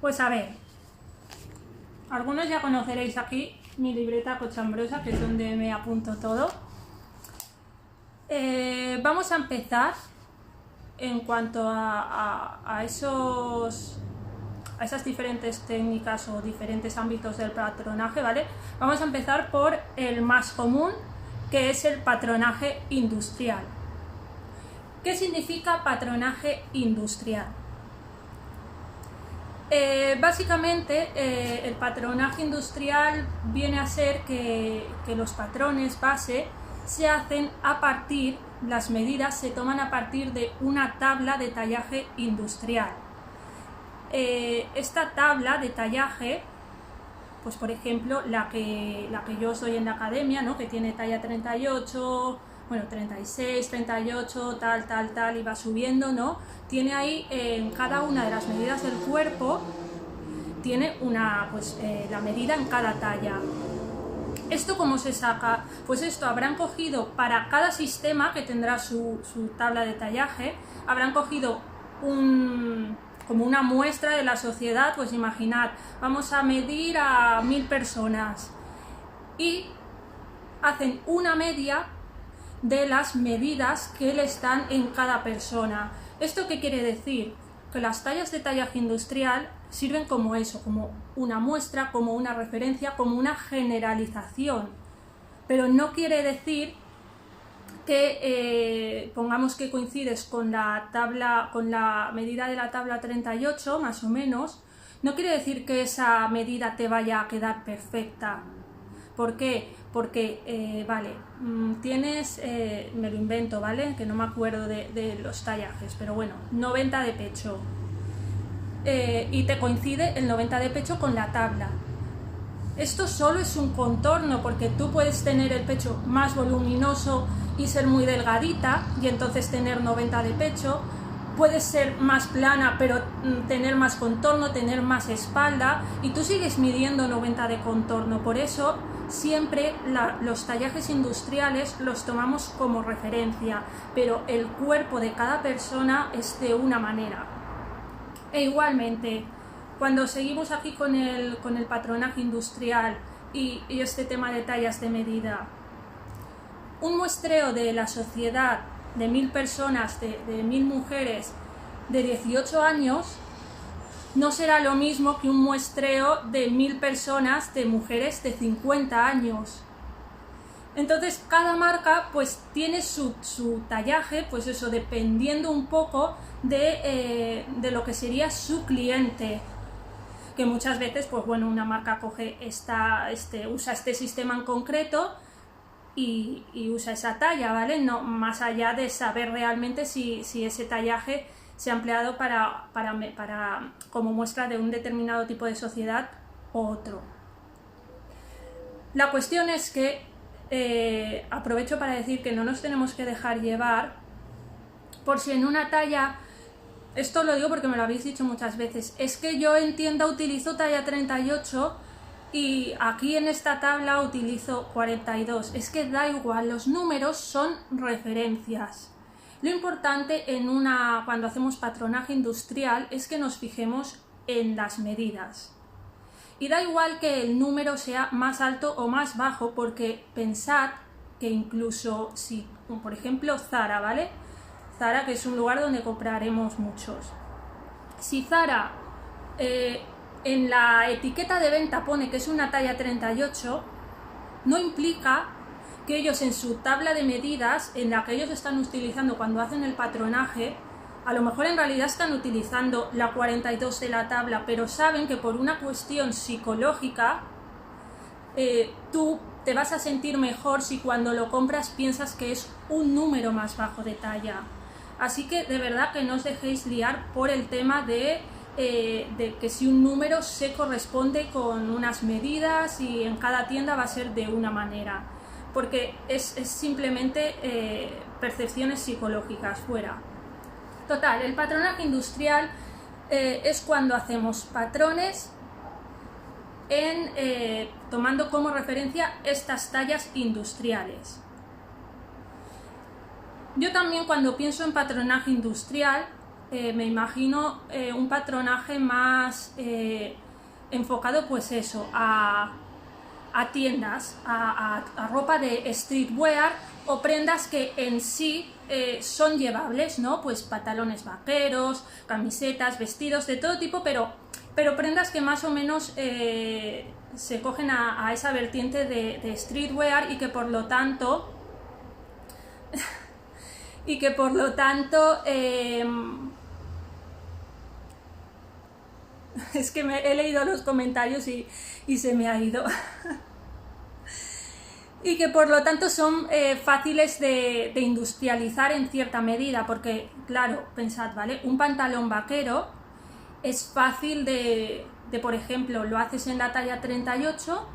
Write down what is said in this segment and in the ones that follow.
Pues a ver, algunos ya conoceréis aquí mi libreta cochambrosa, que es donde me apunto todo. Vamos a empezar en cuanto a esas diferentes técnicas o diferentes ámbitos del patronaje, ¿vale? Vamos a empezar por el más común, que es el patronaje industrial. ¿Qué significa patronaje industrial? Básicamente el patronaje industrial viene a ser que los patrones base se hacen a partir, las medidas se toman a partir de una tabla de tallaje industrial. Esta tabla de tallaje, pues por ejemplo la que yo soy en la academia, ¿no? Que tiene talla 38, bueno, 36, 38, tal, y va subiendo, ¿no? Tiene ahí en cada una de las medidas del cuerpo, tiene una, pues la medida en cada talla. ¿Esto cómo se saca? Pues esto habrán cogido para cada sistema que tendrá su tabla de tallaje, habrán cogido como una muestra de la sociedad, pues imaginad, vamos a medir a 1000 personas y hacen una media de las medidas que le están en cada persona. ¿Esto qué quiere decir? Que las tallas de tallaje industrial sirven como eso, como una muestra, como una referencia, como una generalización, pero no quiere decir que pongamos que coincides con la medida de la tabla 38 más o menos, no quiere decir que esa medida te vaya a quedar perfecta. ¿Por qué? Porque, vale, tienes, me lo invento, ¿vale? Que no me acuerdo de los tallajes, pero bueno, 90 de pecho. Y te coincide el 90 de pecho con la tabla. Esto solo es un contorno, porque tú puedes tener el pecho más voluminoso y ser muy delgadita, y entonces tener 90 de pecho. Puedes ser más plana, pero tener más contorno, tener más espalda, y tú sigues midiendo 90 de contorno. Por eso siempre los tallajes industriales los tomamos como referencia, pero el cuerpo de cada persona es de una manera. E igualmente, cuando seguimos aquí con el patronaje industrial y este tema de tallas de medida, un muestreo de la sociedad de 1000 personas, de 1000 mujeres de 18 años, no será lo mismo que un muestreo de 1000 personas de mujeres de 50 años. Entonces cada marca pues tiene su tallaje, pues eso, dependiendo un poco de lo que sería su cliente, que muchas veces pues bueno, una marca coge usa este sistema en concreto y usa esa talla, ¿vale? No, más allá de saber realmente si ese tallaje se ha empleado como muestra de un determinado tipo de sociedad o otro. La cuestión es que aprovecho para decir que no nos tenemos que dejar llevar por si en una talla, esto lo digo porque me lo habéis dicho muchas veces, es que yo en tienda utilizo talla 38 y aquí en esta tabla utilizo 42. Es que da igual, los números son referencias. Lo importante cuando hacemos patronaje industrial es que nos fijemos en las medidas. Y da igual que el número sea más alto o más bajo, porque pensad que incluso si, por ejemplo, Zara, ¿vale? Zara, que es un lugar donde compraremos muchos. Si Zara en la etiqueta de venta pone que es una talla 38, no implica que ellos en su tabla de medidas, en la que ellos están utilizando cuando hacen el patronaje, a lo mejor en realidad están utilizando la 42 de la tabla, pero saben que por una cuestión psicológica tú te vas a sentir mejor si cuando lo compras piensas que es un número más bajo de talla. Así que de verdad que no os dejéis liar por el tema de que si un número se corresponde con unas medidas y en cada tienda va a ser de una manera, porque es simplemente percepciones psicológicas fuera. Total, el patronaje industrial es cuando hacemos patrones tomando como referencia estas tallas industriales. Yo también, cuando pienso en patronaje industrial, me imagino un patronaje más enfocado pues eso, a tiendas, a ropa de streetwear o prendas que en sí son llevables, ¿no? Pues pantalones vaqueros, camisetas, vestidos de todo tipo, pero prendas que más o menos se cogen a esa vertiente de streetwear y que por lo tanto es que he leído los comentarios y se me ha ido y que por lo tanto son fáciles de industrializar en cierta medida, porque claro, pensad, ¿vale? Un pantalón vaquero es fácil de por ejemplo, lo haces en la talla 38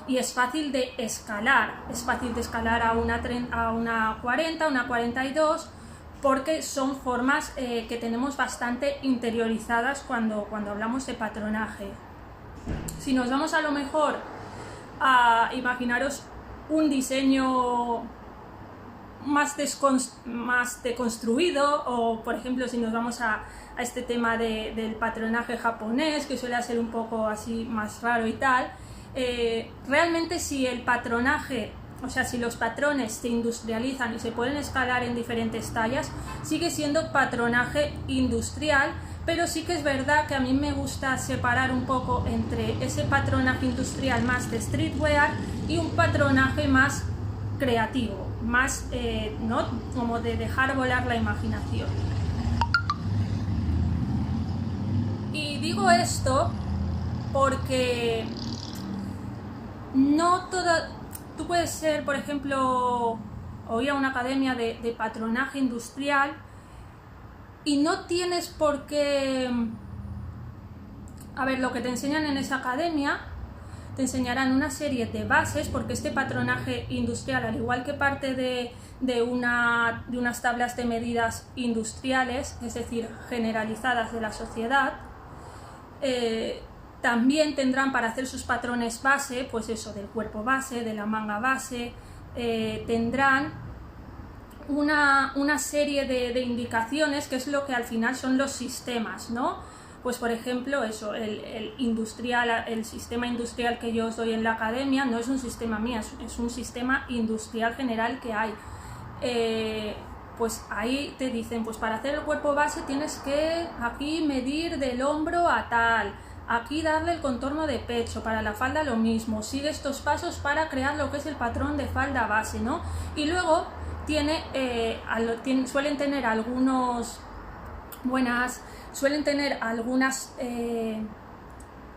y es fácil de escalar a una 40, una 42, porque son formas que tenemos bastante interiorizadas cuando hablamos de patronaje. Si nos vamos a lo mejor a imaginaros un diseño más deconstruido, o por ejemplo si nos vamos a este tema del patronaje japonés, que suele ser un poco así más raro y tal, realmente si el patronaje, o sea, si los patrones se industrializan y se pueden escalar en diferentes tallas, sigue siendo patronaje industrial, pero sí que es verdad que a mí me gusta separar un poco entre ese patronaje industrial más de streetwear y un patronaje más creativo, más ¿no? Como de dejar volar la imaginación. Y digo esto porque no toda... Tú puedes ser, por ejemplo, o ir a una academia de patronaje industrial y no tienes por qué... A ver, lo que te enseñan en esa academia, te enseñarán una serie de bases, porque este patronaje industrial, al igual que parte de unas tablas de medidas industriales, es decir, generalizadas de la sociedad, también tendrán para hacer sus patrones base, pues eso, del cuerpo base, de la manga base, tendrán una serie de indicaciones, que es lo que al final son los sistemas, ¿no? Pues por ejemplo, eso, el sistema industrial que yo os doy en la academia no es un sistema mío, es un sistema industrial general que hay. Pues ahí te dicen, pues para hacer el cuerpo base tienes que aquí medir del hombro a tal, aquí darle el contorno de pecho, para la falda lo mismo, sigue estos pasos para crear lo que es el patrón de falda base, ¿no? Y luego suelen tener algunas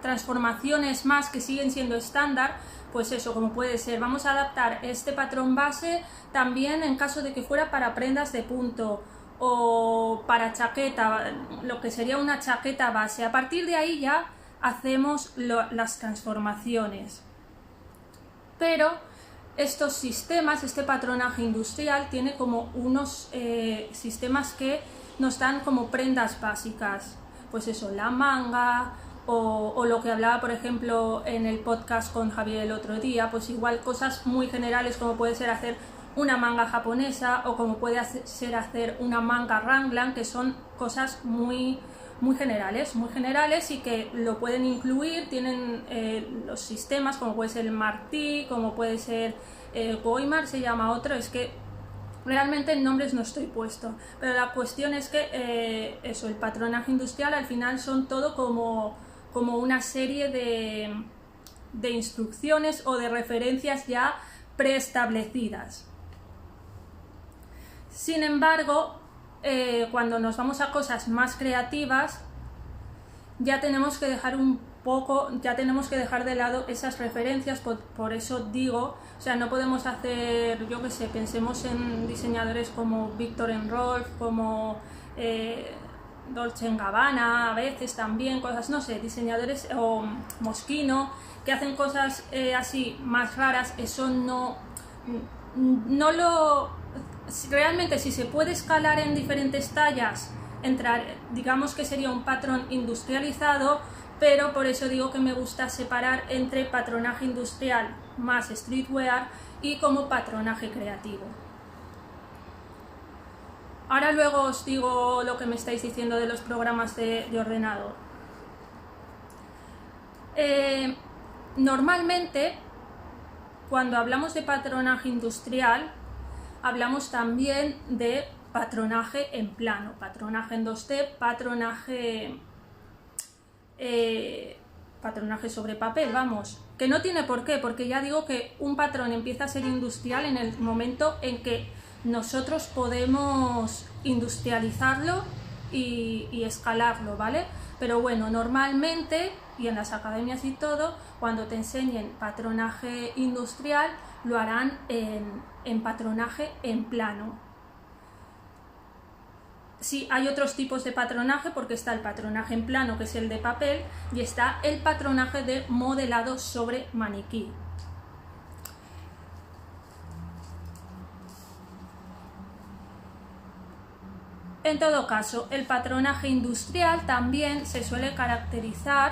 transformaciones más que siguen siendo estándar, pues eso, como puede ser, vamos a adaptar este patrón base también en caso de que fuera para prendas de punto o para chaqueta, lo que sería una chaqueta base. A partir de ahí ya hacemos las transformaciones. Pero estos sistemas, este patronaje industrial tiene como unos sistemas que nos dan como prendas básicas, pues eso, la manga o lo que hablaba por ejemplo en el podcast con Javier el otro día, pues igual cosas muy generales como puede ser hacer una manga japonesa o como puede ser hacer una manga raglan, que son cosas muy generales y que lo pueden incluir, tienen los sistemas como puede ser el Martí, como puede ser Goimar, se llama otro, es que realmente en nombres no estoy puesto, pero la cuestión es que eso, el patronaje industrial al final son todo como una serie de instrucciones o de referencias ya preestablecidas. Sin embargo, cuando nos vamos a cosas más creativas, ya tenemos que dejar de lado esas referencias, por eso digo, o sea, no podemos hacer, yo qué sé, pensemos en diseñadores como Viktor Rolf, como Dolce & Gabbana, a veces también, cosas, no sé, diseñadores, o Moschino, que hacen cosas así más raras, eso no lo... Realmente si se puede escalar en diferentes tallas, digamos que sería un patrón industrializado, pero por eso digo que me gusta separar entre patronaje industrial más streetwear y como patronaje creativo. Ahora luego os digo lo que me estáis diciendo de los programas de ordenador. Normalmente, cuando hablamos de patronaje industrial, hablamos también de patronaje en plano, patronaje en 2D, patronaje sobre papel, vamos, que no tiene por qué, porque ya digo que un patrón empieza a ser industrial en el momento en que nosotros podemos industrializarlo y escalarlo, ¿vale? Pero bueno, normalmente, y en las academias y todo, cuando te enseñen patronaje industrial, lo harán en patronaje en plano. Sí, hay otros tipos de patronaje, porque está el patronaje en plano, que es el de papel, y está el patronaje de modelado sobre maniquí. En todo caso, el patronaje industrial también se suele caracterizar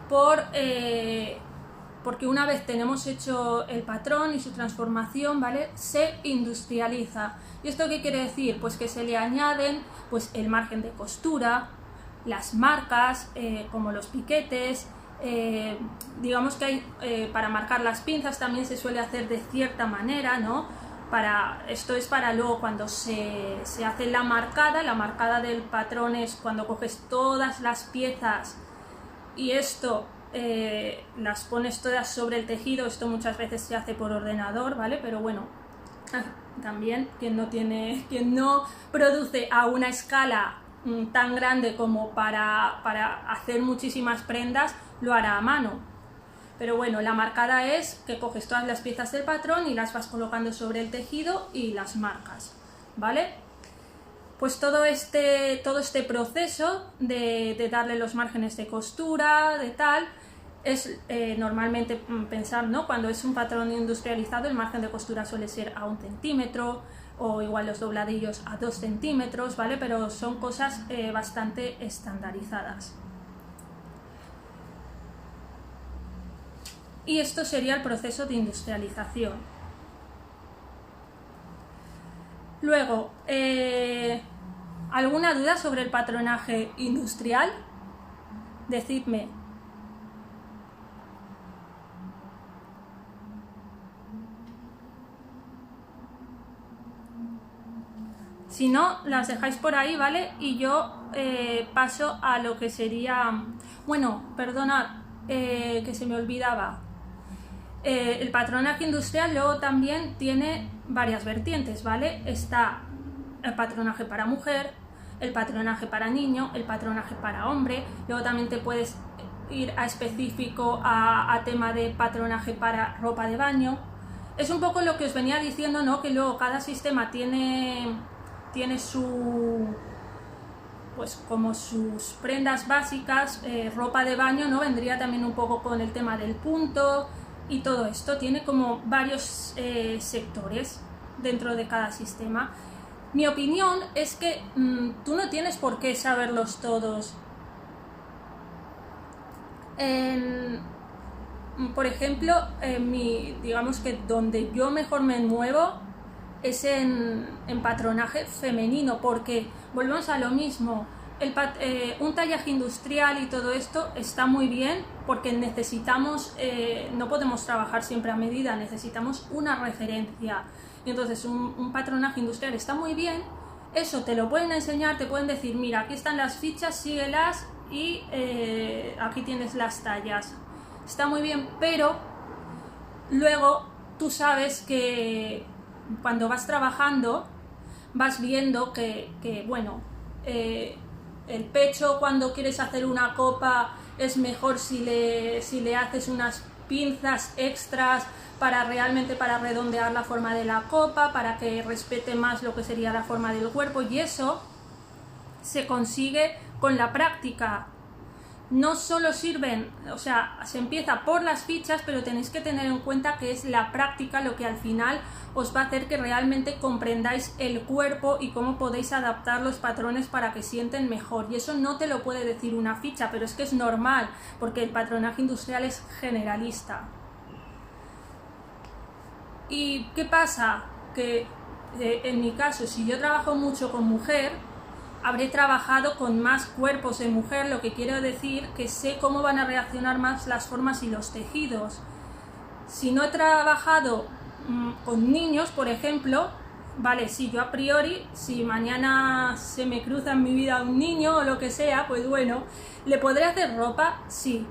porque una vez tenemos hecho el patrón y su transformación, ¿vale?, se industrializa. ¿Y esto qué quiere decir? Pues que se le añaden pues, el margen de costura, las marcas, como los piquetes, digamos que hay, para marcar las pinzas también se suele hacer de cierta manera, ¿no? Esto es para luego cuando se hace la marcada del patrón es cuando coges todas las piezas y esto las pones todas sobre el tejido. Esto muchas veces se hace por ordenador, ¿vale? Pero bueno, también quien no produce a una escala tan grande como para hacer muchísimas prendas, lo hará a mano. Pero bueno, la marcada es que coges todas las piezas del patrón y las vas colocando sobre el tejido y las marcas, ¿vale? Pues todo este proceso de darle los márgenes de costura, de tal, es normalmente pensar, ¿no? Cuando es un patrón industrializado, el margen de costura suele ser a 1 centímetro o igual los dobladillos a 2 centímetros, ¿vale? Pero son cosas bastante estandarizadas. Y esto sería el proceso de industrialización. Luego, ¿alguna duda sobre el patronaje industrial? Decidme. Si no, las dejáis por ahí, ¿vale? Y yo paso a lo que sería... Bueno, perdonad, que se me olvidaba. El patronaje industrial luego también tiene varias vertientes, ¿vale? Está el patronaje para mujer, el patronaje para niño, el patronaje para hombre. Luego también te puedes ir a específico a tema de patronaje para ropa de baño. Es un poco lo que os venía diciendo, ¿no? Que luego cada sistema tiene su... pues como sus prendas básicas. Ropa de baño, ¿no? Vendría también un poco con el tema del punto y todo esto. Tiene como varios sectores dentro de cada sistema. Mi opinión es que tú no tienes por qué saberlos todos. Por ejemplo, digamos que donde yo mejor me muevo es en patronaje femenino, porque volvemos a lo mismo. Un tallaje industrial y todo esto está muy bien porque necesitamos, no podemos trabajar siempre a medida, necesitamos una referencia. Y entonces un patronaje industrial está muy bien, eso te lo pueden enseñar, te pueden decir, mira, aquí están las fichas, síguelas y aquí tienes las tallas. Está muy bien, pero luego tú sabes que cuando vas trabajando vas viendo que bueno, el pecho, cuando quieres hacer una copa, es mejor si le haces unas pinzas extras para redondear la forma de la copa, para que respete más lo que sería la forma del cuerpo, y eso se consigue con la práctica. No solo sirven, o sea, se empieza por las fichas, pero tenéis que tener en cuenta que es la práctica lo que al final os va a hacer que realmente comprendáis el cuerpo y cómo podéis adaptar los patrones para que sienten mejor. Y eso no te lo puede decir una ficha, pero es que es normal, porque el patronaje industrial es generalista. ¿Y qué pasa? Que en mi caso, si yo trabajo mucho con mujer, habré trabajado con más cuerpos de mujer, lo que quiero decir que sé cómo van a reaccionar más las formas y los tejidos. Si no he trabajado con niños, por ejemplo, vale, sí, yo a priori, si mañana se me cruza en mi vida un niño o lo que sea, pues bueno, ¿le podré hacer ropa? Sí,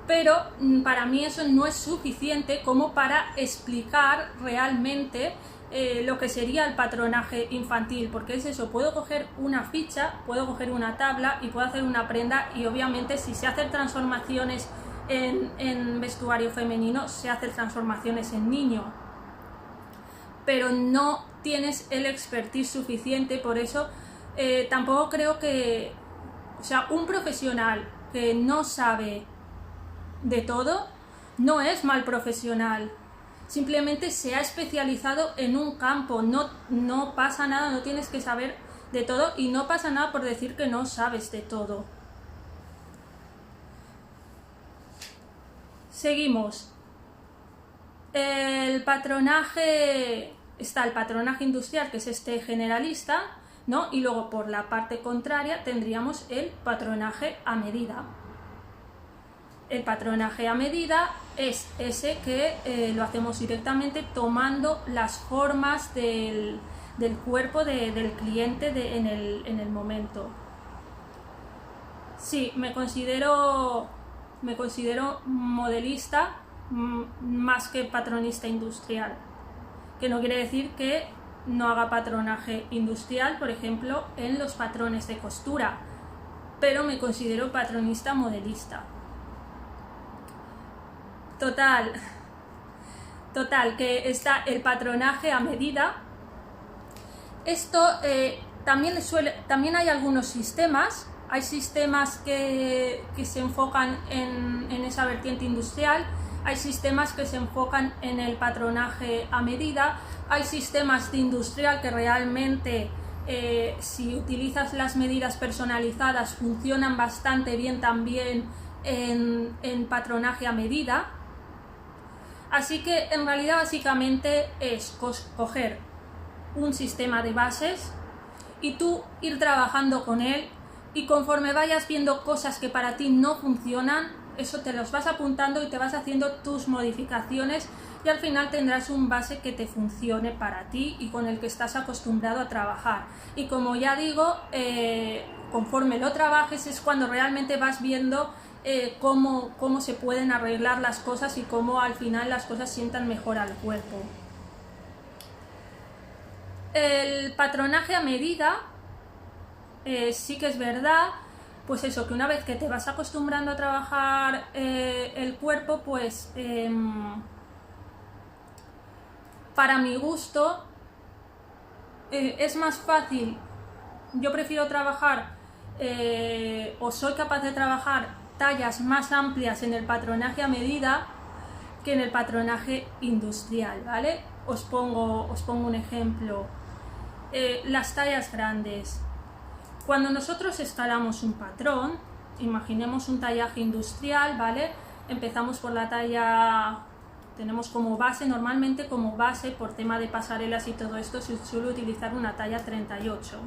pero para mí eso no es suficiente como para explicar realmente lo que sería el patronaje infantil, porque es eso, puedo coger una ficha, puedo coger una tabla y puedo hacer una prenda, y obviamente si se hacen transformaciones en vestuario femenino, se hacen transformaciones en niño, pero no tienes el expertise suficiente. Por eso tampoco creo que, o sea, un profesional que no sabe de todo no es mal profesional, simplemente se ha especializado en un campo. No pasa nada, no tienes que saber de todo, y no pasa nada por decir que no sabes de todo. Seguimos. El patronaje, está el patronaje industrial, que es este generalista, ¿no? Y luego por la parte contraria tendríamos el patronaje a medida. El patronaje a medida es ese que lo hacemos directamente tomando las formas del cuerpo del cliente en el momento. Sí, me considero modelista más que patronista industrial, que no quiere decir que no haga patronaje industrial, por ejemplo, en los patrones de costura, pero me considero patronista modelista. Total, que está el patronaje a medida. Esto también hay algunos sistemas. Hay sistemas que se enfocan en esa vertiente industrial, hay sistemas que se enfocan en el patronaje a medida, hay sistemas de industrial que realmente si utilizas las medidas personalizadas funcionan bastante bien también en patronaje a medida. Así que en realidad básicamente es coger un sistema de bases y tú ir trabajando con él, y conforme vayas viendo cosas que para ti no funcionan, eso te los vas apuntando y te vas haciendo tus modificaciones, y al final tendrás un base que te funcione para ti y con el que estás acostumbrado a trabajar. Y como ya digo, conforme lo trabajes es cuando realmente vas viendo cómo se pueden arreglar las cosas y cómo al final las cosas sientan mejor al cuerpo. El patronaje a medida sí que es verdad, pues eso, que una vez que te vas acostumbrando a trabajar el cuerpo, pues para mi gusto es más fácil. Yo prefiero trabajar o soy capaz de trabajar tallas más amplias en el patronaje a medida que en el patronaje industrial, ¿vale? Os pongo un ejemplo. Las tallas grandes. Cuando nosotros escalamos un patrón, imaginemos un tallaje industrial, ¿vale? Empezamos por la talla, tenemos como base, normalmente como base por tema de pasarelas y todo esto se suele utilizar una talla 38.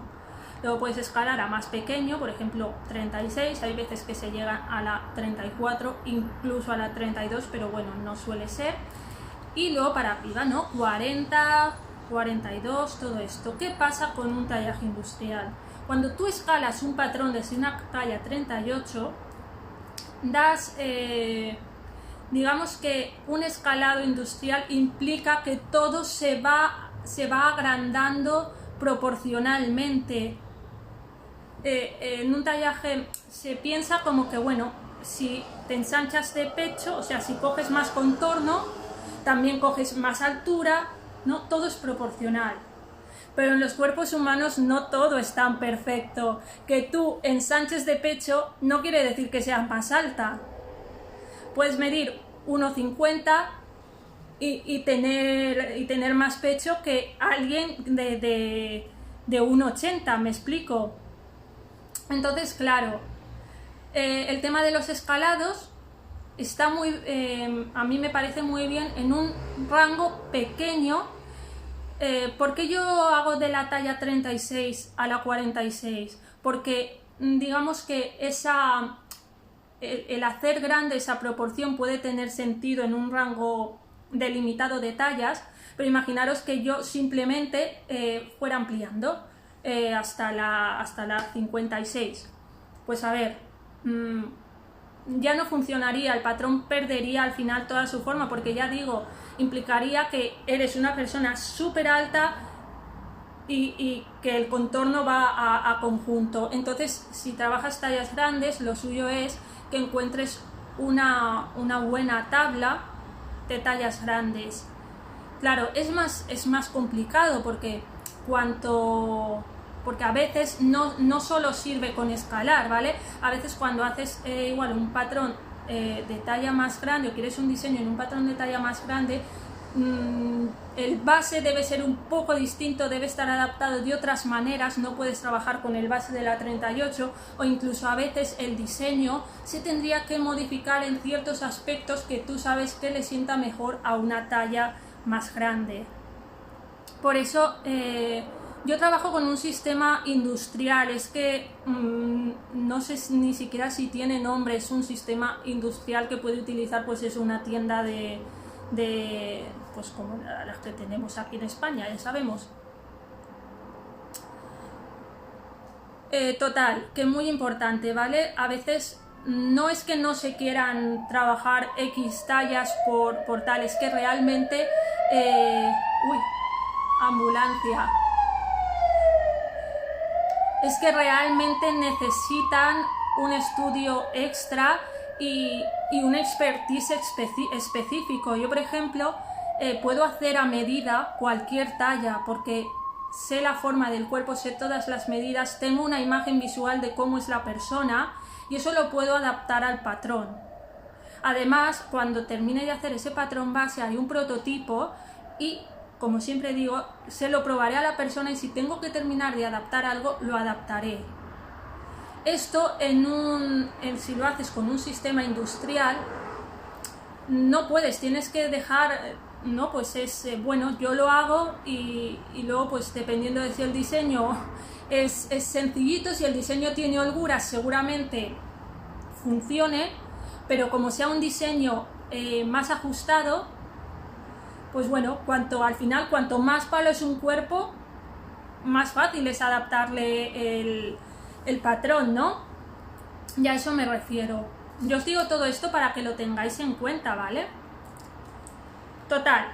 Luego puedes escalar a más pequeño, por ejemplo 36, hay veces que se llegan a la 34, incluso a la 32, pero bueno, no suele ser. Y luego para arriba, ¿no? 40, 42, todo esto. ¿Qué pasa con un tallaje industrial? Cuando tú escalas un patrón desde una talla 38, das, digamos que un escalado industrial implica que todo se va agrandando proporcionalmente. En un tallaje se piensa como que, bueno, si te ensanchas de pecho, o sea, si coges más contorno, también coges más altura, ¿no? Todo es proporcional. Pero en los cuerpos humanos no todo es tan perfecto. Que tú ensanches de pecho no quiere decir que seas más alta. Puedes medir 1,50 y tener más pecho que alguien de 1,80, ¿me explico? Entonces, claro, el tema de los escalados está a mí me parece muy bien en un rango pequeño ¿Por qué yo hago de la talla 36 a la 46? Porque digamos que el hacer grande esa proporción puede tener sentido en un rango delimitado de tallas, pero imaginaros que yo simplemente fuera ampliando hasta la 56. Pues a ver, ya no funcionaría, el patrón perdería al final toda su forma, porque ya digo, implicaría que eres una persona súper alta y que el contorno va a conjunto. Entonces, si trabajas tallas grandes, lo suyo es que encuentres una buena tabla de tallas grandes. Claro, es más complicado porque a veces no solo sirve con escalar, ¿vale? A veces cuando haces igual un patrón de talla más grande o quieres un diseño en un patrón de talla más grande, el base debe ser un poco distinto, debe estar adaptado de otras maneras, no puedes trabajar con el base de la 38, o incluso a veces el diseño se tendría que modificar en ciertos aspectos que tú sabes que le sienta mejor a una talla más grande. Por eso yo trabajo con un sistema industrial, es que no sé ni siquiera si tiene nombre, es un sistema industrial que puede utilizar pues es una tienda de pues como las que tenemos aquí en España, ya sabemos. Total, que muy importante, ¿vale? A veces no es que no se quieran trabajar X tallas por tal, es que realmente... uy, ambulancia. Es que realmente necesitan un estudio extra y un expertise específico. Yo, por ejemplo, puedo hacer a medida cualquier talla porque sé la forma del cuerpo, sé todas las medidas, tengo una imagen visual de cómo es la persona y eso lo puedo adaptar al patrón. Además, cuando termine de hacer ese patrón base hay un prototipo y, como siempre digo, se lo probaré a la persona y si tengo que terminar de adaptar algo, lo adaptaré. Esto si lo haces con un sistema industrial, no puedes, tienes que dejar, no, pues es, bueno, yo lo hago y luego pues dependiendo de si el diseño es sencillito, si el diseño tiene holguras seguramente funcione, pero como sea un diseño más ajustado, pues bueno, al final cuanto más palo es un cuerpo, más fácil es adaptarle el patrón, ¿no? Ya a eso me refiero. Yo os digo todo esto para que lo tengáis en cuenta, ¿vale? Total,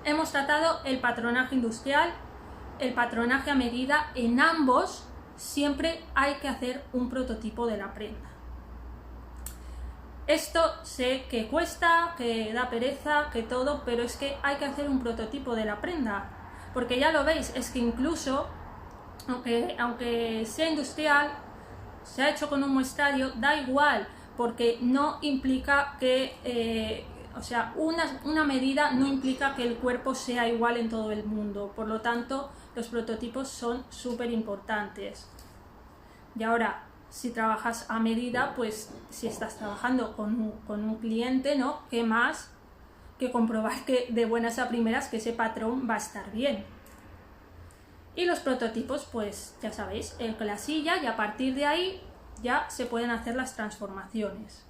hemos tratado el patronaje industrial, el patronaje a medida. En ambos siempre hay que hacer un prototipo de la prenda. Esto sé que cuesta, que da pereza, que todo, pero es que hay que hacer un prototipo de la prenda, porque ya lo veis, es que incluso, aunque sea industrial, se ha hecho con un muestrario, da igual, porque no implica que, o sea, una medida no implica que el cuerpo sea igual en todo el mundo, por lo tanto, los prototipos son súper importantes. Y ahora, si trabajas a medida, pues si estás trabajando con un cliente, ¿no? ¿Qué más que comprobar que de buenas a primeras que ese patrón va a estar bien? Y los prototipos, pues ya sabéis, en clasilla, y a partir de ahí ya se pueden hacer las transformaciones.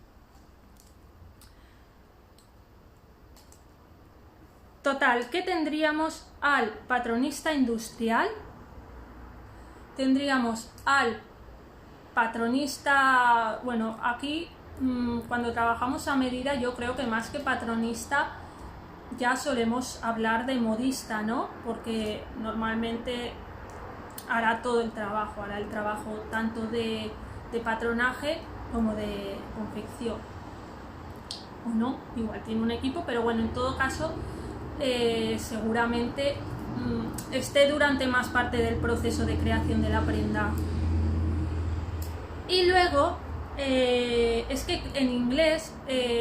Total, ¿qué tendríamos al patronista industrial? Tendríamos al patronista, bueno, aquí cuando trabajamos a medida yo creo que más que patronista ya solemos hablar de modista, ¿no? Porque normalmente hará todo el trabajo, hará el trabajo tanto de patronaje como de confección. O no, igual tiene un equipo, pero bueno, en todo caso seguramente esté durante más parte del proceso de creación de la prenda. Y luego, es que en inglés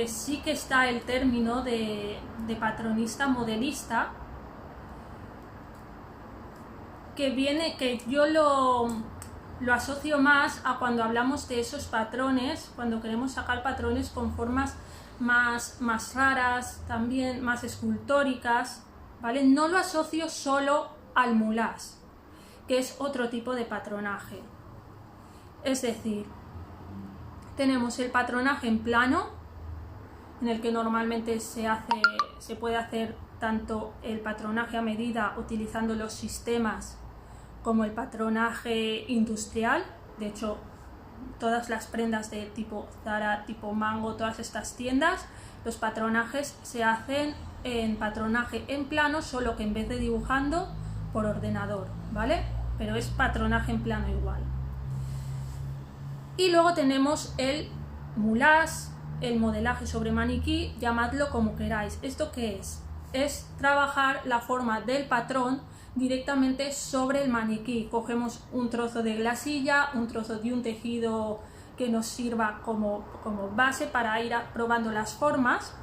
sí que está el término de patronista modelista, que yo lo asocio más a cuando hablamos de esos patrones, cuando queremos sacar patrones con formas más raras, también más escultóricas, ¿vale? No lo asocio solo al mulás, que es otro tipo de patronaje. Es decir, tenemos el patronaje en plano, en el que normalmente se puede hacer tanto el patronaje a medida utilizando los sistemas como el patronaje industrial. De hecho, todas las prendas de tipo Zara, tipo Mango, todas estas tiendas, los patronajes se hacen en patronaje en plano, solo que en vez de dibujando por ordenador, ¿vale? Pero es patronaje en plano igual. Y luego tenemos el mulás, el modelaje sobre maniquí, llamadlo como queráis. ¿Esto qué es? Es trabajar la forma del patrón directamente sobre el maniquí. Cogemos un trozo de glasilla, un trozo de un tejido que nos sirva como base para ir probando las formas,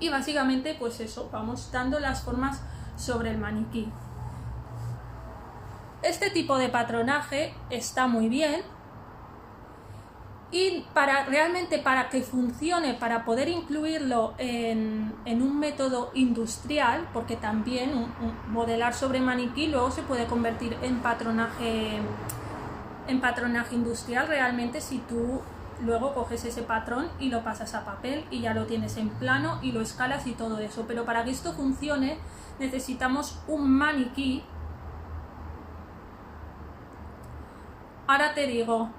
y básicamente pues eso, vamos dando las formas sobre el maniquí. Este tipo de patronaje está muy bien, y realmente para que funcione, para poder incluirlo en un método industrial, porque también modelar sobre maniquí luego se puede convertir en patronaje industrial, realmente, si tú luego coges ese patrón y lo pasas a papel y ya lo tienes en plano y lo escalas y todo eso. Pero para que esto funcione necesitamos un maniquí. Ahora te digo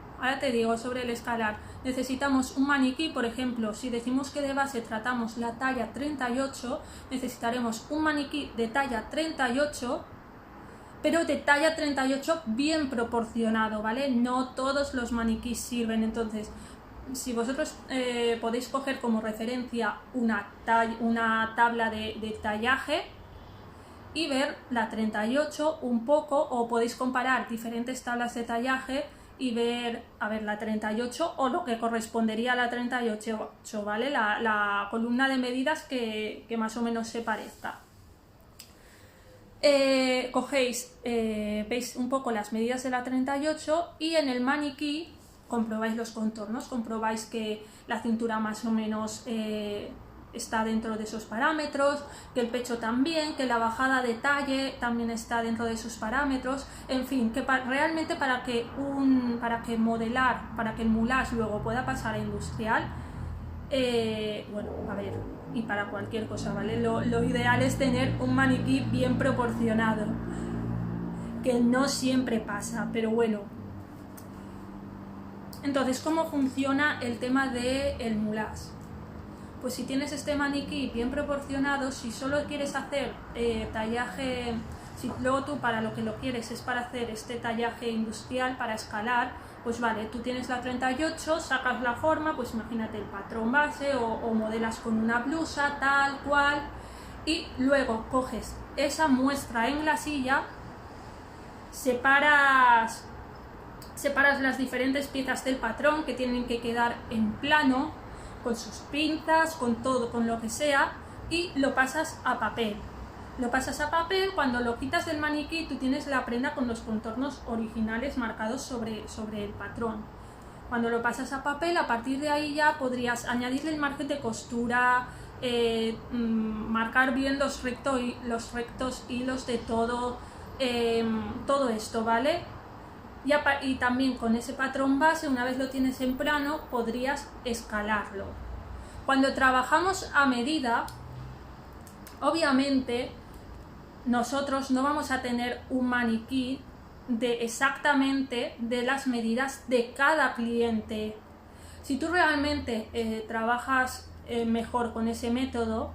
sobre el escalar. Necesitamos un maniquí, por ejemplo, si decimos que de base tratamos la talla 38, necesitaremos un maniquí de talla 38, pero de talla 38 bien proporcionado, ¿vale? No todos los maniquís sirven. Entonces, si vosotros podéis coger como referencia una tabla de tallaje y ver la 38 un poco, o podéis comparar diferentes tablas de tallaje y ver, a ver, la 38 o lo que correspondería a la 38, ¿vale? La columna de medidas que más o menos se parezca. Cogéis, veis un poco las medidas de la 38 y en el maniquí comprobáis los contornos, comprobáis que la cintura más o menos está dentro de esos parámetros, que el pecho también, que la bajada de talle también está dentro de esos parámetros, en fin, que realmente para que el mulás luego pueda pasar a industrial, bueno, a ver, y para cualquier cosa, ¿vale? Lo ideal es tener un maniquí bien proporcionado, que no siempre pasa, pero bueno. Entonces, ¿cómo funciona el tema del mulás? Pues si tienes este maniquí bien proporcionado, si solo quieres hacer tallaje, si luego tú para lo que lo quieres es para hacer este tallaje industrial, para escalar, pues vale, tú tienes la 38, sacas la forma, pues imagínate el patrón base o modelas con una blusa, tal cual, y luego coges esa muestra en glasilla, separas las diferentes piezas del patrón que tienen que quedar en plano, con sus pinzas, con todo, con lo que sea, y lo pasas a papel. Lo pasas a papel, cuando lo quitas del maniquí tú tienes la prenda con los contornos originales marcados sobre el patrón. Cuando lo pasas a papel, a partir de ahí ya podrías añadirle el margen de costura, marcar bien los rectos hilos de todo esto, ¿vale? Y también con ese patrón base, una vez lo tienes en plano, podrías escalarlo. Cuando trabajamos a medida, obviamente nosotros no vamos a tener un maniquí exactamente de las medidas de cada cliente. Si tú realmente trabajas mejor con ese método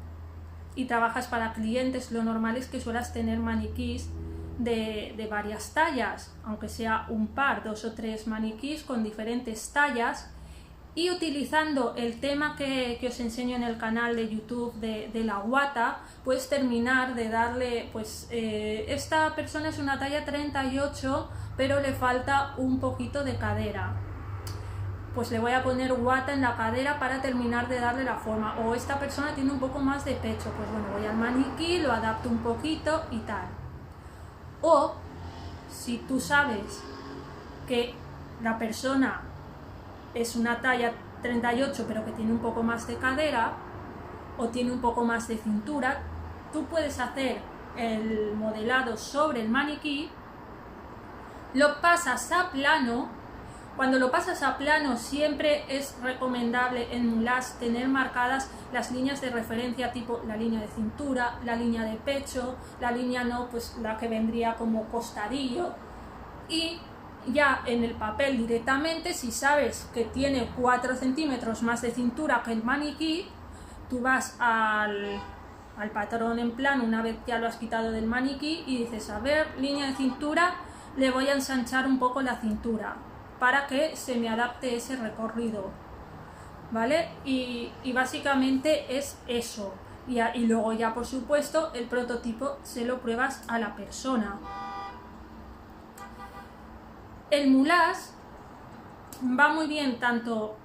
y trabajas para clientes, lo normal es que suelas tener maniquís de varias tallas, aunque sea un par, 2 o 3 maniquís con diferentes tallas, y utilizando el tema que os enseño en el canal de YouTube de la guata, puedes terminar de darle, pues esta persona es una talla 38 pero le falta un poquito de cadera, pues le voy a poner guata en la cadera para terminar de darle la forma, o esta persona tiene un poco más de pecho, pues bueno, voy al maniquí, lo adapto un poquito y tal. O si tú sabes que la persona es una talla 38 pero que tiene un poco más de cadera o tiene un poco más de cintura, tú puedes hacer el modelado sobre el maniquí, lo pasas a plano. Cuando lo pasas a plano siempre es recomendable en mulás tener marcadas las líneas de referencia, tipo la línea de cintura, la línea de pecho, la línea no, pues la que vendría como costadillo, y ya en el papel directamente, si sabes que tiene 4 centímetros más de cintura que el maniquí, tú vas al patrón en plano una vez ya lo has quitado del maniquí y dices, a ver, línea de cintura, le voy a ensanchar un poco la cintura para que se me adapte ese recorrido, ¿vale? Y básicamente es eso. Y luego ya, por supuesto, el prototipo se lo pruebas a la persona. El mulás va muy bien tanto...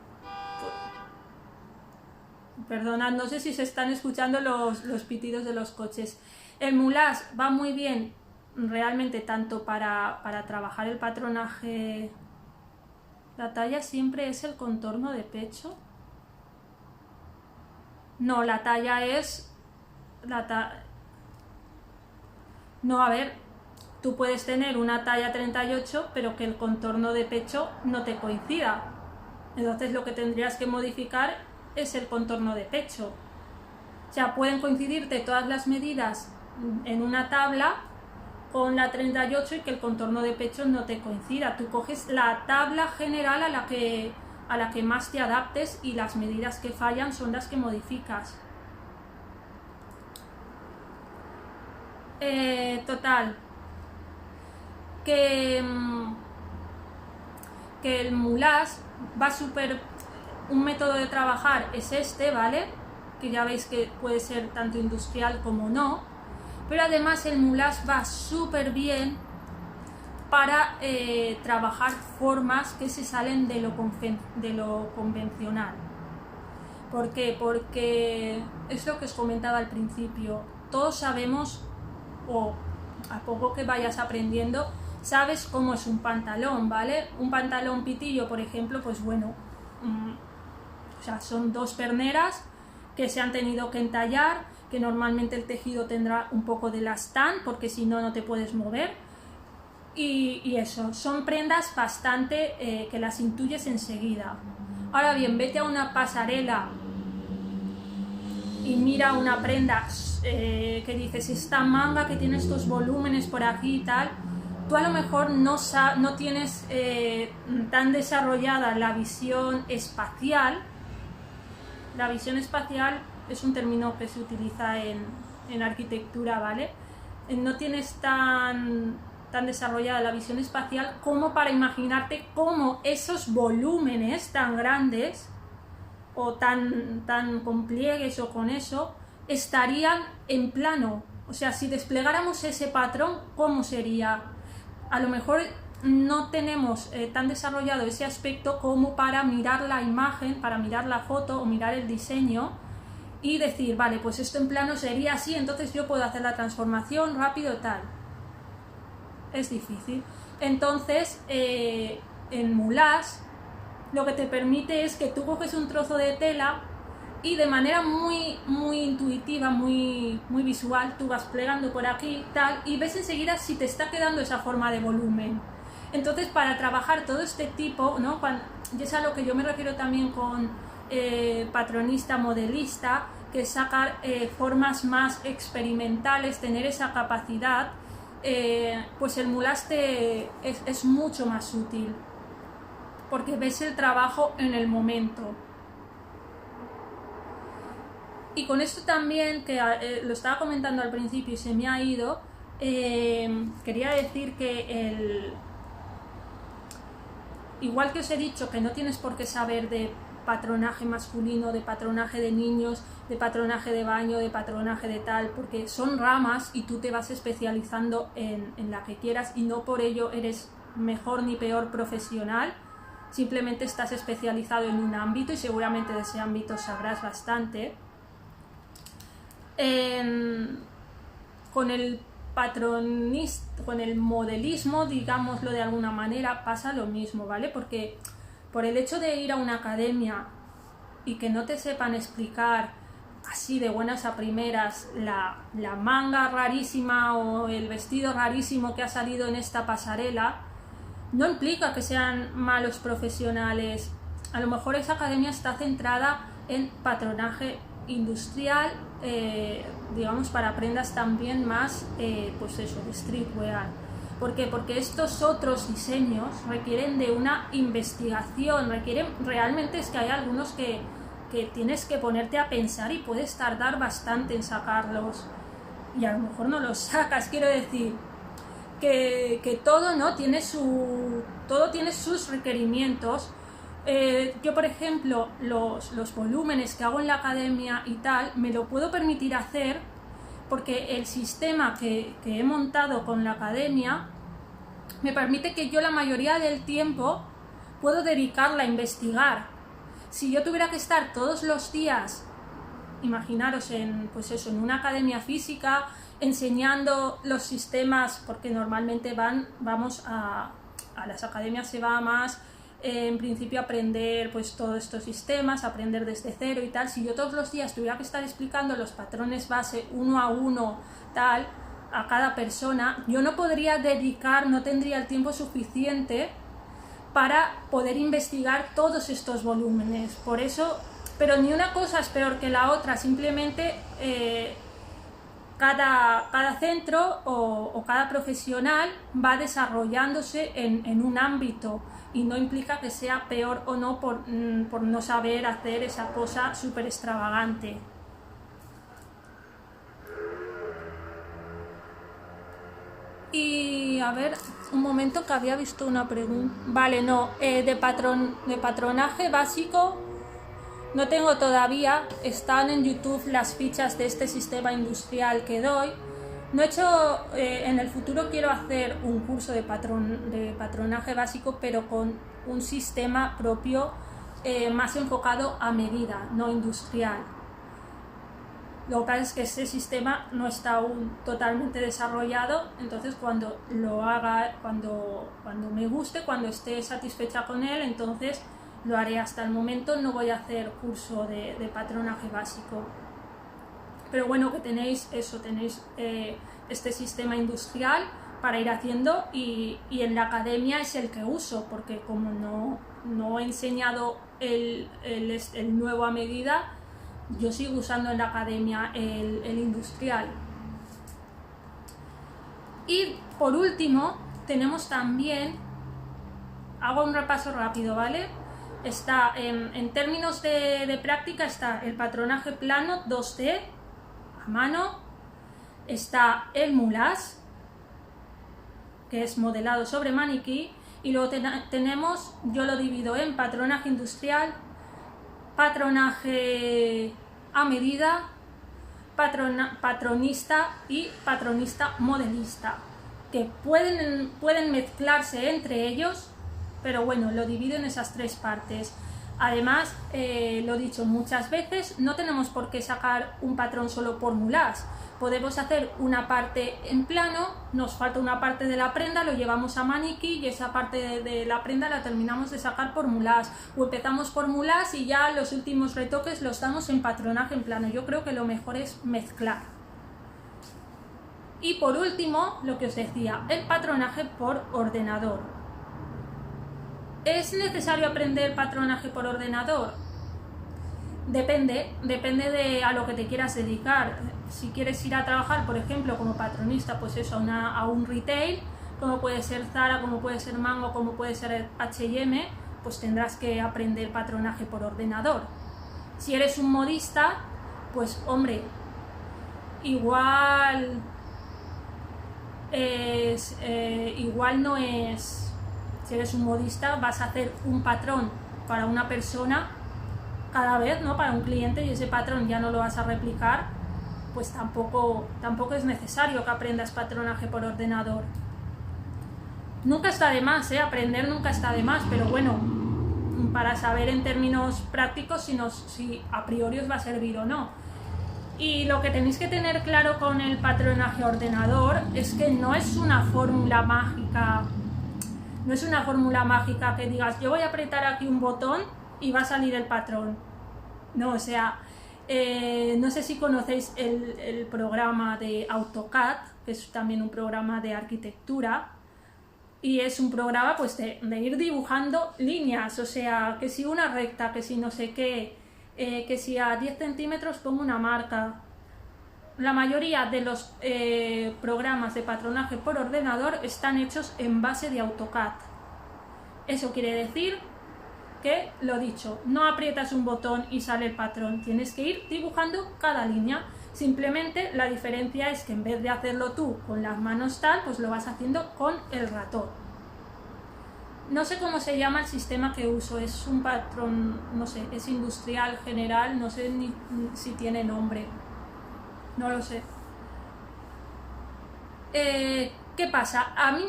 Perdonad, no sé si se están escuchando los pitidos de los coches. El mulás va muy bien realmente tanto para trabajar el patronaje. La talla siempre es el contorno de pecho. No, la talla es... No, a ver, tú puedes tener una talla 38, pero que el contorno de pecho no te coincida. Entonces lo que tendrías que modificar es el contorno de pecho. O sea, pueden coincidirte todas las medidas en una tabla con la 38 y que el contorno de pecho no te coincida. Tú coges la tabla general a la que más te adaptes y las medidas que fallan son las que modificas. Total, que el mulás va súper... Un método de trabajar es este, ¿vale? Que ya veis que puede ser tanto industrial como no, pero además el mulás va súper bien para trabajar formas que se salen de lo convencional. ¿Por qué? Porque es lo que os comentaba al principio, todos sabemos, o a poco que vayas aprendiendo, sabes cómo es un pantalón, ¿vale? Un pantalón pitillo, por ejemplo, pues bueno, o sea, son 2 perneras que se han tenido que entallar, que normalmente el tejido tendrá un poco de elastán, porque si no, no te puedes mover. Y eso, son prendas bastante que las intuyes enseguida. Ahora bien, vete a una pasarela y mira una prenda que dices, esta manga que tiene estos volúmenes por aquí y tal, tú a lo mejor no tienes tan desarrollada la visión espacial. La visión espacial es un término que se utiliza en arquitectura, ¿vale? No tienes tan desarrollada la visión espacial como para imaginarte cómo esos volúmenes tan grandes o tan con pliegues o con eso estarían en plano. O sea, si desplegáramos ese patrón, ¿cómo sería? A lo mejor no tenemos tan desarrollado ese aspecto como para mirar la imagen, para mirar la foto o mirar el diseño y decir, vale, pues esto en plano sería así, entonces yo puedo hacer la transformación rápido tal. Es difícil. Entonces, en mulás, lo que te permite es que tú coges un trozo de tela y de manera muy intuitiva, muy visual, tú vas plegando por aquí tal y ves enseguida si te está quedando esa forma de volumen. Entonces, para trabajar todo este tipo, ¿no? Y es a lo que yo me refiero también con patronista, modelista, que es sacar formas más experimentales, tener esa capacidad, pues el mulás es mucho más útil, porque ves el trabajo en el momento. Y con esto también, que lo estaba comentando al principio y se me ha ido, quería decir que igual que os he dicho que no tienes por qué saber de patronaje masculino, de patronaje de niños, de patronaje de baño, de patronaje de tal, porque son ramas y tú te vas especializando en la que quieras y no por ello eres mejor ni peor profesional, simplemente estás especializado en un ámbito y seguramente de ese ámbito sabrás bastante. Con el con el modelismo, digámoslo de alguna manera, pasa lo mismo, ¿vale? Porque por el hecho de ir a una academia y que no te sepan explicar así de buenas a primeras la manga rarísima o el vestido rarísimo que ha salido en esta pasarela, no implica que sean malos profesionales. A lo mejor esa academia está centrada en patronaje industrial, digamos, para prendas también más, pues eso, de streetwear. ¿Por qué? Porque estos otros diseños requieren de una investigación, realmente es que hay algunos que tienes que ponerte a pensar y puedes tardar bastante en sacarlos y a lo mejor no los sacas. Quiero decir que todo, ¿no? todo tiene sus requerimientos. Yo, por ejemplo, los volúmenes que hago en la academia y tal, me lo puedo permitir hacer porque el sistema que he montado con la academia me permite que yo la mayoría del tiempo puedo dedicarla a investigar. Si yo tuviera que estar todos los días, imaginaros pues eso, en una academia física, enseñando los sistemas, porque normalmente vamos a las academias, se va más en principio a aprender pues todos estos sistemas, aprender desde cero y tal. Si yo todos los días tuviera que estar explicando los patrones base uno a uno, tal, a cada persona, yo no podría no tendría el tiempo suficiente para poder investigar todos estos volúmenes. Por eso, pero ni una cosa es peor que la otra, simplemente cada centro o cada profesional va desarrollándose en un ámbito y no implica que sea peor o no por no saber hacer esa cosa súper extravagante. Y a ver, un momento que había visto una pregunta. Vale, no, de patronaje básico no tengo todavía. Están en YouTube las fichas de este sistema industrial que doy. No he hecho, en el futuro quiero hacer un curso de patronaje básico, pero con un sistema propio más enfocado a medida, no industrial. Lo que pasa es que ese sistema no está aún totalmente desarrollado, entonces cuando lo haga, cuando me guste, cuando esté satisfecha con él, entonces lo haré. Hasta el momento no voy a hacer curso de patronaje básico. Pero bueno, que tenéis este sistema industrial para ir haciendo y en la academia es el que uso, porque como no he enseñado el nuevo a medida, yo sigo usando en la academia el industrial. Y por último tenemos también, hago un repaso rápido, ¿vale? Está en términos de práctica, está el patronaje plano 2D a mano, está el moulage, que es modelado sobre maniquí, y luego tenemos, yo lo divido en patronaje industrial, patronaje a medida, patronista y patronista modelista, que pueden mezclarse entre ellos, pero bueno, lo divido en esas tres partes. Además, lo he dicho muchas veces, no tenemos por qué sacar un patrón solo por moulage. Podemos hacer una parte en plano, nos falta una parte de la prenda, lo llevamos a maniquí y esa parte de la prenda la terminamos de sacar por moulage. O empezamos por moulage y ya los últimos retoques los damos en patronaje en plano. Yo creo que lo mejor es mezclar. Y por último, lo que os decía, el patronaje por ordenador. ¿Es necesario aprender patronaje por ordenador? Depende de a lo que te quieras dedicar. Si quieres ir a trabajar, por ejemplo, como patronista, pues eso, a un retail, como puede ser Zara, como puede ser Mango, como puede ser H&M, pues tendrás que aprender patronaje por ordenador. Si eres un modista, pues hombre, igual no es. Si eres un modista, vas a hacer un patrón para una persona cada vez, ¿no? Para un cliente, y ese patrón ya no lo vas a replicar, pues tampoco es necesario que aprendas patronaje por ordenador. Nunca está de más, aprender nunca está de más, pero bueno, para saber en términos prácticos si a priori os va a servir o no. Y lo que tenéis que tener claro con el patronaje ordenador es que no es una fórmula mágica. No es una fórmula mágica que digas, yo voy a apretar aquí un botón y va a salir el patrón. No, o sea, No sé si conocéis el programa de AutoCAD, que es también un programa de arquitectura, y es un programa pues de ir dibujando líneas, o sea, que si una recta, que si no sé qué, que si a 10 centímetros pongo una marca. La mayoría de los programas de patronaje por ordenador están hechos en base de AutoCAD. Eso quiere decir que, lo dicho, no aprietas un botón y sale el patrón, tienes que ir dibujando cada línea. Simplemente la diferencia es que en vez de hacerlo tú con las manos tal, pues lo vas haciendo con el ratón. No sé cómo se llama el sistema que uso, es un patrón, no sé, es industrial, general, no sé ni si tiene nombre, no lo sé. ¿Qué pasa? A mí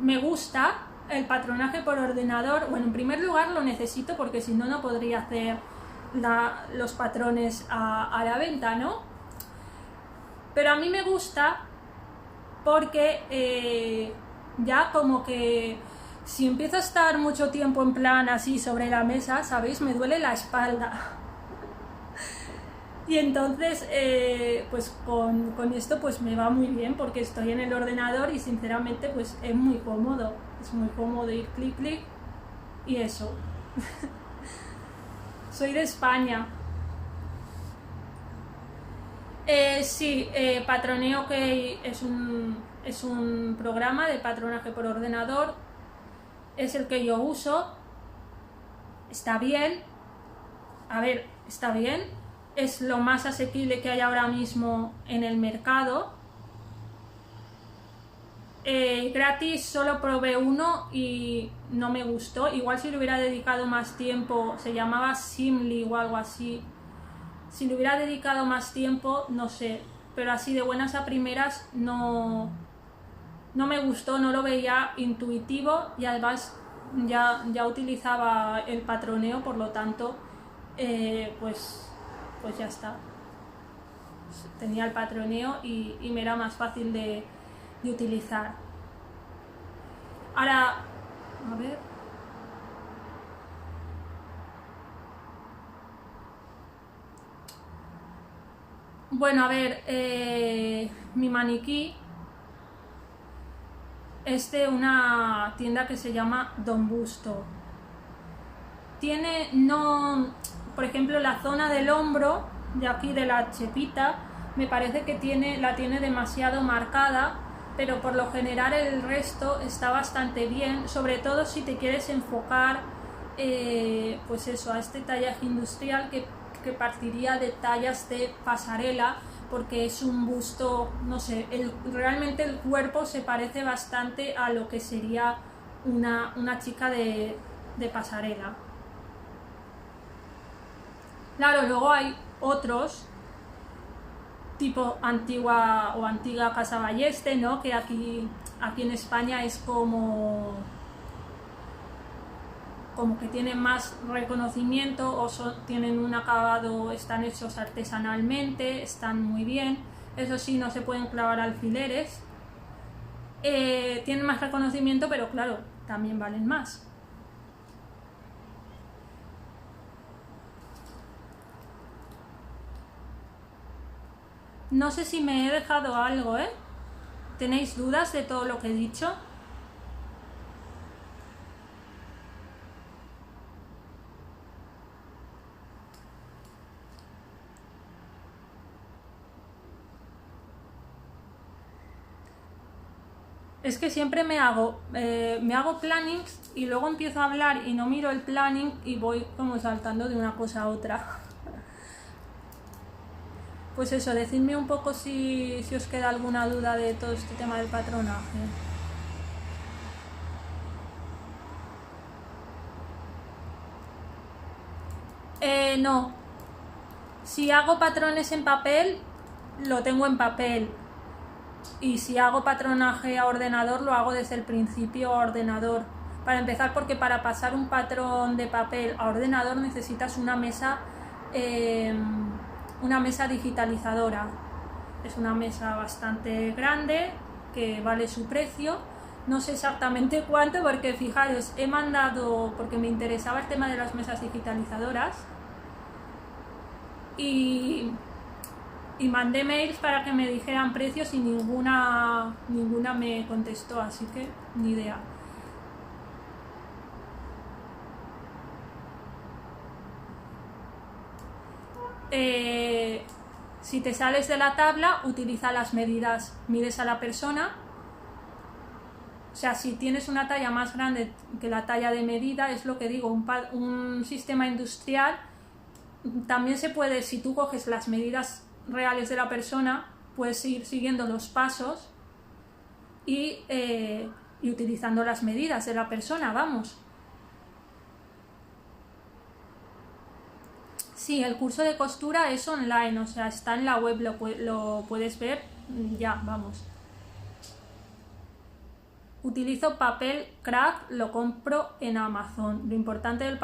me gusta el patronaje por ordenador. Bueno, en primer lugar lo necesito porque si no, no podría hacer los patrones a la venta, ¿no? Pero a mí me gusta porque ya como que si empiezo a estar mucho tiempo en plan así sobre la mesa, ¿sabéis? Me duele la espalda. Y entonces, pues con esto pues me va muy bien porque estoy en el ordenador y sinceramente pues es muy cómodo. Es muy cómodo ir clic, clic y eso. Soy de España. Sí, Patroneo OK es un programa de patronaje por ordenador. Es el que yo uso. Está bien. A ver, está bien. Es lo más asequible que hay ahora mismo en el mercado. Gratis solo probé uno y no me gustó. Igual si le hubiera dedicado más tiempo, se llamaba Simly o algo así. Si le hubiera dedicado más tiempo, no sé, pero así de buenas a primeras no me gustó, no lo veía intuitivo y además ya utilizaba el patroneo, por lo tanto, pues ya está. Tenía el patroneo y me era más fácil de utilizar. Ahora, a ver. Bueno, a ver, mi maniquí es de una tienda que se llama Don Busto. Tiene, no, por ejemplo, la zona del hombro, de aquí de la chepita, me parece que la tiene demasiado marcada, pero por lo general el resto está bastante bien, sobre todo si te quieres enfocar, pues eso, a este tallaje industrial que partiría de tallas de pasarela, porque es un busto, no sé, realmente el cuerpo se parece bastante a lo que sería una chica de pasarela. Claro, luego hay otros, tipo antigua Casa Balleste, ¿no? Que aquí en España es como que tienen más reconocimiento o tienen un acabado, están hechos artesanalmente, están muy bien. Eso sí, no se pueden clavar alfileres. Tienen más reconocimiento, pero claro, también valen más. No sé si me he dejado algo, ¿eh? ¿Tenéis dudas de todo lo que he dicho? Es que siempre me hago plannings y luego empiezo a hablar y no miro el planning y voy como saltando de una cosa a otra. Pues eso, decidme un poco si os queda alguna duda de todo este tema del patronaje. No. Si hago patrones en papel, lo tengo en papel. Y si hago patronaje a ordenador, lo hago desde el principio a ordenador. Para empezar, porque para pasar un patrón de papel a ordenador necesitas una mesa digitalizadora. Es una mesa bastante grande que vale su precio. No sé exactamente cuánto, porque fijaros, he mandado, porque me interesaba el tema de las mesas digitalizadoras, y mandé mails para que me dijeran precios y ninguna me contestó, así que ni idea. Si te sales de la tabla, utiliza las medidas, mides a la persona. O sea, si tienes una talla más grande que la talla de medida, es lo que digo, un sistema industrial también se puede, si tú coges las medidas reales de la persona, puedes ir siguiendo los pasos y utilizando las medidas de la persona, vamos. Sí, el curso de costura es online, o sea, está en la web, lo puedes ver ya, vamos. Utilizo papel craft, lo compro en Amazon. Lo importante del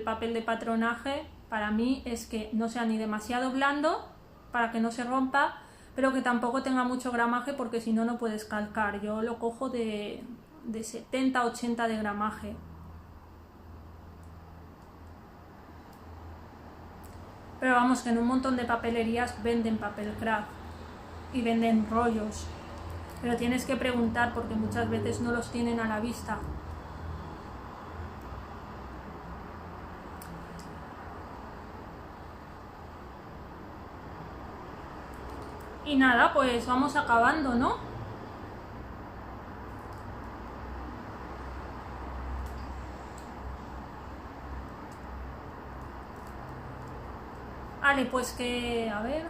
papel de patronaje para mí es que no sea ni demasiado blando para que no se rompa, pero que tampoco tenga mucho gramaje porque si no, no puedes calcar. Yo lo cojo de 70-80 de gramaje. Pero vamos, que en un montón de papelerías venden papel craft y venden rollos. Pero tienes que preguntar porque muchas veces no los tienen a la vista. Y nada, pues vamos acabando, ¿no? Vale, pues que... a ver...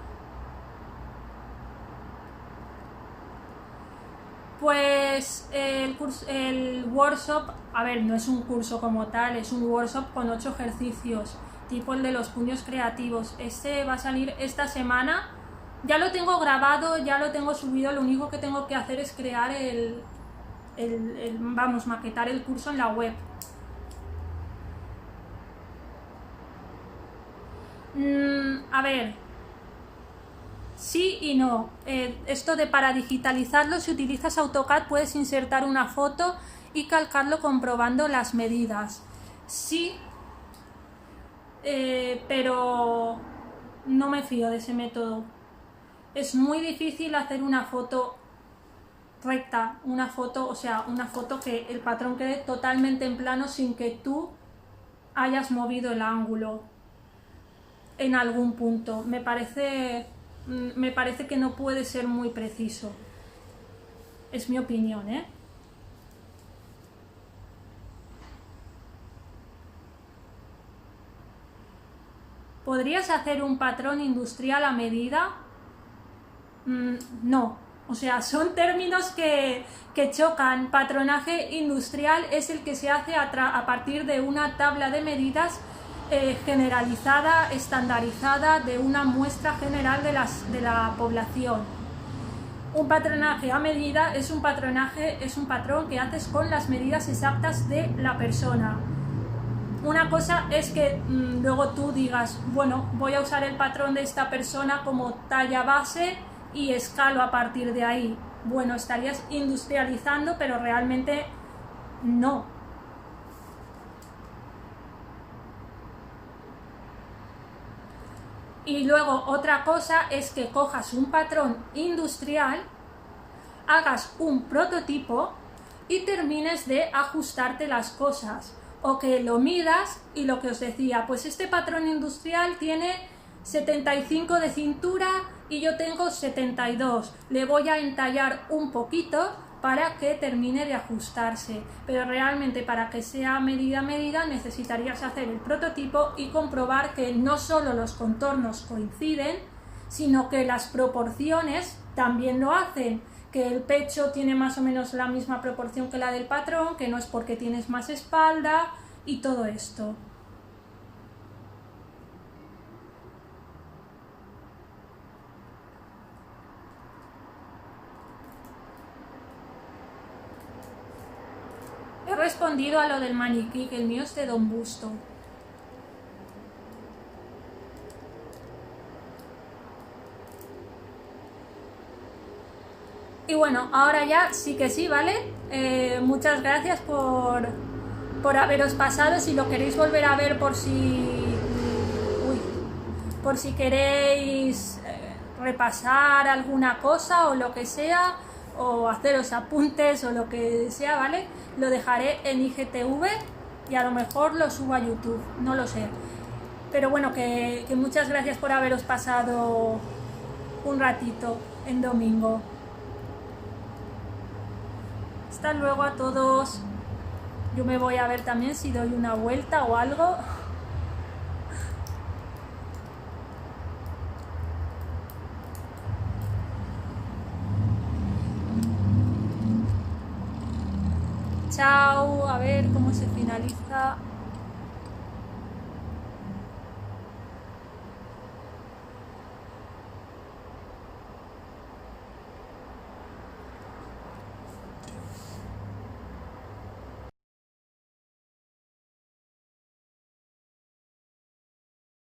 Pues el workshop, a ver, no es un curso como tal, es un workshop con 8 ejercicios, tipo el de los puños creativos. Este va a salir esta semana. Ya lo tengo grabado, ya lo tengo subido, lo único que tengo que hacer es crear vamos, maquetar el curso en la web. A ver, sí y no. Esto de para digitalizarlo, si utilizas AutoCAD puedes insertar una foto y calcarlo comprobando las medidas. Sí, pero no me fío de ese método. Es muy difícil hacer una foto recta, una foto, o sea, una foto que el patrón quede totalmente en plano sin que tú hayas movido el ángulo en algún punto. Me parece que no puede ser muy preciso. Es mi opinión, ¿eh? ¿Podrías hacer un patrón industrial a medida? No. O sea, son términos que chocan. Patronaje industrial es el que se hace a partir de una tabla de medidas generalizada, estandarizada, de una muestra general de la población. Un patronaje a medida es un patrón que haces con las medidas exactas de la persona. Una cosa es que luego tú digas, bueno, voy a usar el patrón de esta persona como talla base y escalo a partir de ahí. Bueno, estarías industrializando, pero realmente no. Y luego otra cosa es que cojas un patrón industrial, hagas un prototipo y termines de ajustarte las cosas. O que lo midas y lo que os decía, pues este patrón industrial tiene 75 de cintura y yo tengo 72. Le voy a entallar un poquito para que termine de ajustarse, pero realmente para que sea medida a medida necesitarías hacer el prototipo y comprobar que no solo los contornos coinciden, sino que las proporciones también lo hacen, que el pecho tiene más o menos la misma proporción que la del patrón, que no es porque tienes más espalda y todo esto. He respondido a lo del maniquí, que el mío es de Don Busto. Y bueno, ahora ya sí que sí, ¿vale? Muchas gracias por haberos pasado. Si lo queréis volver a ver por si por si queréis repasar alguna cosa o lo que sea, o haceros apuntes o lo que sea, ¿vale? Lo dejaré en IGTV y a lo mejor lo subo a YouTube, no lo sé. Pero bueno, que muchas gracias por haberos pasado un ratito en domingo. Hasta luego a todos. Yo me voy a ver también si doy una vuelta o algo. Chao, a ver cómo se finaliza.